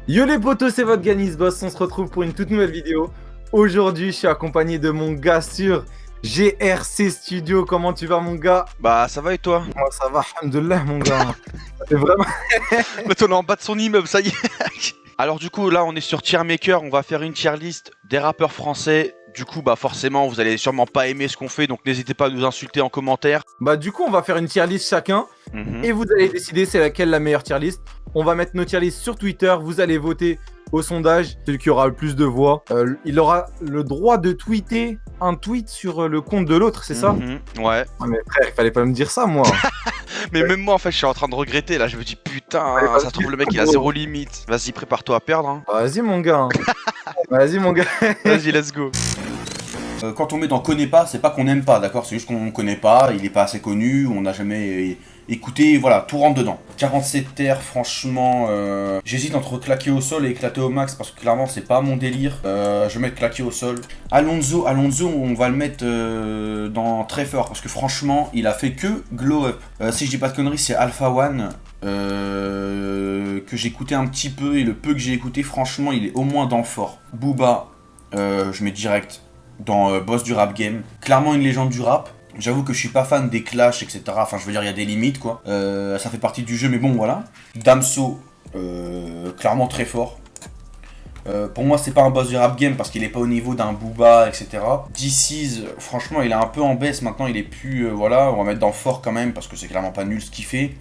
Yo les potos, c'est votre Ganis Boss, on se retrouve pour une toute nouvelle vidéo. Aujourd'hui, je suis accompagné de mon gars sur GRC Studio. Comment tu vas mon gars? Bah ça va et toi? Moi ça va, alhamdoulilah mon gars. C'est vraiment... Mais on est en bas de son immeuble, ça y est. Alors du coup là on est sur Tier Maker, on va faire une tier list des rappeurs français. Du coup bah forcément vous allez sûrement pas aimer ce qu'on fait, donc n'hésitez pas à nous insulter en commentaire. Bah du coup, on va faire une tier list chacun. Et vous allez décider c'est laquelle la meilleure tier list. On va mettre nos tier lists sur Twitter, vous allez voter au sondage. Celui qui aura le plus de voix, il aura le droit de tweeter un tweet sur le compte de l'autre, c'est ça? Ouais. Ah mais frère, il fallait pas me dire ça moi. Mais même moi en fait je suis en train de regretter là, je me dis putain, Ouais, ça se trouve le mec il a zéro limite. Vas-y prépare-toi à perdre hein. Vas-y mon gars. Vas-y mon gars. Vas-y let's go. Quand on met dans connaît pas, c'est pas qu'on aime pas, d'accord? C'est juste qu'on connaît pas, il est pas assez connu, on n'a jamais écouté, voilà, tout rentre dedans. 47 terres, franchement, j'hésite entre claquer au sol et éclater au max parce que clairement c'est pas mon délire. Je vais mettre claquer au sol. Alonso, on va le mettre dans très fort parce que franchement, il a fait que glow up. Si je dis pas de conneries, c'est Alpha One. Que j'ai écouté un petit peu et le peu que j'ai écouté, franchement, il est au moins dans fort. Booba, je mets direct dans boss du rap game. Clairement une légende du rap. J'avoue que je suis pas fan des clashs, etc. Enfin, je veux dire, il y a des limites, quoi. Ça fait partie du jeu, mais bon, voilà. Damso, clairement très fort. Pour moi, c'est pas un boss du rap game parce qu'il est pas au niveau d'un Booba, etc. DC's, franchement, il est un peu en baisse. Maintenant, il est plus. Voilà, on va mettre dans fort quand même parce que c'est clairement pas nul ce qu'il fait.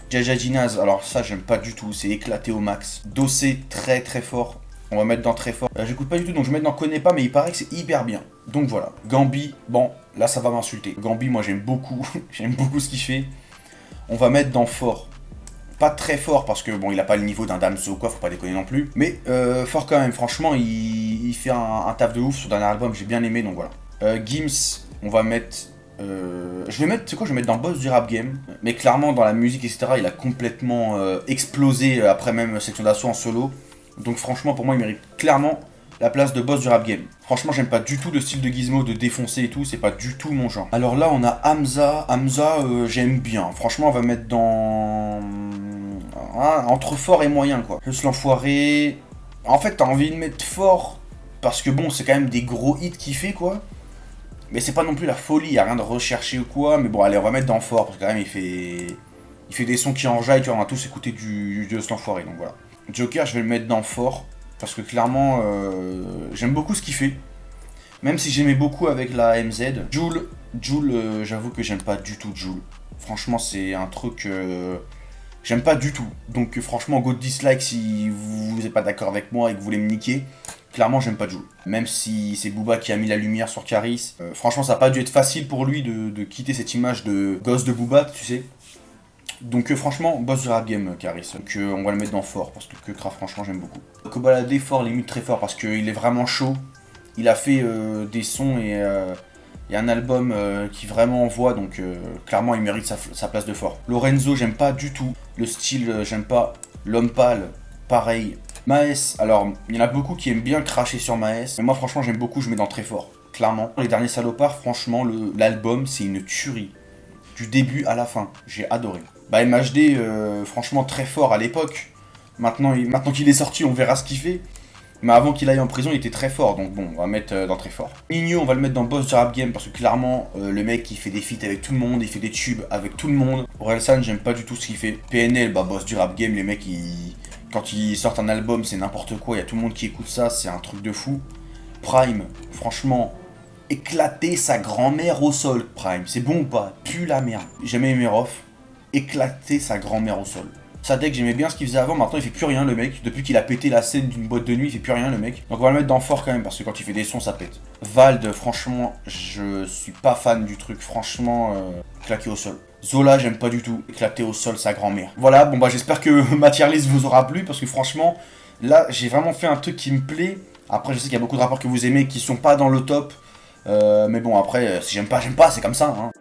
Jaja Ginaz, alors ça, j'aime pas du tout. C'est éclaté au max. Dossé, très très fort. On va mettre dans très fort. J'écoute pas du tout, donc je vais mettre dans connais pas, mais il paraît que c'est hyper bien. Donc voilà. Gambi, bon, là ça va m'insulter. Gambi, moi j'aime beaucoup. J'aime beaucoup ce qu'il fait. On va mettre dans fort. Pas très fort parce que bon, il a pas le niveau d'un Damso quoi, faut pas déconner non plus. Mais fort quand même, franchement, il fait un taf de ouf sur le dernier album, j'ai bien aimé, donc voilà. Gims, on va mettre. Je vais mettre, tu sais quoi, je vais mettre dans boss du rap game. Mais clairement, dans la musique, etc., il a complètement explosé après même Section d'Assaut en solo. Donc franchement, pour moi, il mérite clairement la place de boss du rap game. Franchement, j'aime pas du tout le style de Gizmo, de défoncer et tout, c'est pas du tout mon genre. Alors là, on a Hamza. Hamza, j'aime bien. Franchement, on va mettre dans... entre fort et moyen, quoi. Juste l'enfoiré... En fait, t'as envie de mettre fort, parce que bon, c'est quand même des gros hits qu'il fait, quoi. Mais c'est pas non plus la folie, y a rien de recherché ou quoi. Mais bon, allez, on va mettre dans fort, parce que quand même, il fait des sons qui enjaillent, tu vois, on a tous écouté du de l'enfoiré, donc voilà. Joker, je vais le mettre dans fort, parce que clairement, j'aime beaucoup ce qu'il fait. Même si j'aimais beaucoup avec la MZ. Jul, j'avoue que j'aime pas du tout Jul. Franchement, c'est un truc... j'aime pas du tout. Donc franchement, go dislike si vous n'êtes pas d'accord avec moi et que vous voulez me niquer. Clairement, j'aime pas Jul. Même si c'est Booba qui a mis la lumière sur Caris. Franchement, ça a pas dû être facile pour lui de quitter cette image de gosse de Booba, tu sais. Donc franchement, boss du rap game, Caris. Donc on va le mettre dans fort, parce que Kekra, franchement, j'aime beaucoup. Kobalade fort, limite très fort, parce qu'il est vraiment chaud. Il a fait des sons et un album qui vraiment envoie, donc clairement, il mérite sa place de fort. Lorenzo, j'aime pas du tout. Le style, j'aime pas. L'homme pâle, pareil. Maes, alors, il y en a beaucoup qui aiment bien cracher sur Maes, mais moi, franchement, j'aime beaucoup, je mets dans très fort. Clairement. Les derniers salopards, franchement, l'album, c'est une tuerie. Du début à la fin, j'ai adoré. Bah MHD, franchement très fort à l'époque. Maintenant qu'il est sorti, on verra ce qu'il fait. Mais avant qu'il aille en prison, il était très fort. Donc bon, on va mettre dans très fort. Nino, on va le mettre dans boss du rap game parce que clairement, le mec il fait des feats avec tout le monde, il fait des tubes avec tout le monde. Orelsan, j'aime pas du tout ce qu'il fait. PNL, bah boss du rap game, les mecs quand ils sortent un album, c'est n'importe quoi. Il y a tout le monde qui écoute ça, c'est un truc de fou. Prime, franchement, éclater sa grand-mère au sol. Prime, c'est bon ou pas? Pue la merde. Jamais aimé Rof. Éclater sa grand-mère au sol. Sadek, j'aimais bien ce qu'il faisait avant, maintenant il fait plus rien le mec. Depuis qu'il a pété la scène d'une boîte de nuit, il fait plus rien le mec. Donc on va le mettre dans fort quand même, parce que quand il fait des sons, ça pète. Vald, franchement, je suis pas fan du truc, franchement, claqué au sol. Zola, j'aime pas du tout. Éclater au sol sa grand-mère. Voilà, bon bah j'espère que ma tier list vous aura plu, parce que franchement, là j'ai vraiment fait un truc qui me plaît. Après, je sais qu'il y a beaucoup de rappeurs que vous aimez qui sont pas dans le top. Mais bon, après, si j'aime pas, c'est comme ça, hein.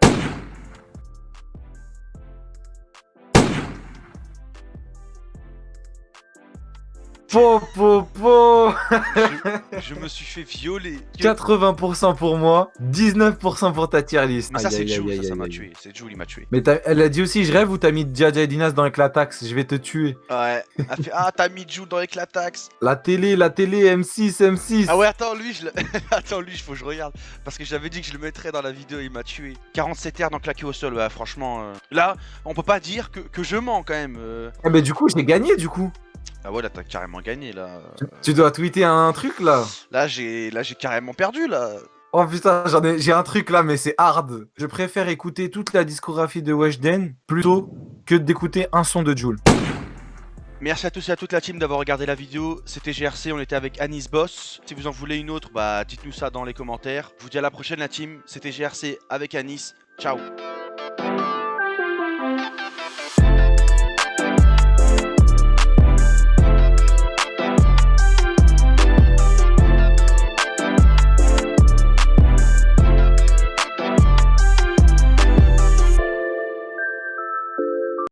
Po, po, po. Je me suis fait violer. 80% pour moi, 19% pour ta tier list. Mais ça, Aïe, c'est aïe, Jules, aïe, ça aïe, m'a aïe. tué. C'est Jules, il m'a tué. Mais elle a dit aussi, je rêve ou t'as mis Jaja et Dinas dans Eclatax, je vais te tuer. Ouais. Elle fait ah, t'as mis Jules dans Eclatax. La télé, M6. Ah ouais, attends, lui, attends, lui, faut que je regarde. Parce que j'avais dit que je le mettrais dans la vidéo, il m'a tué. 47 R dans claqué au sol, ouais, franchement. Là, on peut pas dire que je mens quand même. Ah, mais du coup, j'ai gagné, du coup. Ah ouais, là, t'as carrément gagné, là. Tu dois tweeter un truc, là. Là, j'ai carrément perdu, là. Oh putain, j'ai un truc là, mais c'est hard. Je préfère écouter toute la discographie de Weshden plutôt que d'écouter un son de Jul. Merci à tous et à toute la team d'avoir regardé la vidéo. C'était GRC, on était avec Anis Boss. Si vous en voulez une autre, bah dites-nous ça dans les commentaires. Je vous dis à la prochaine la team. C'était GRC avec Anis. Ciao.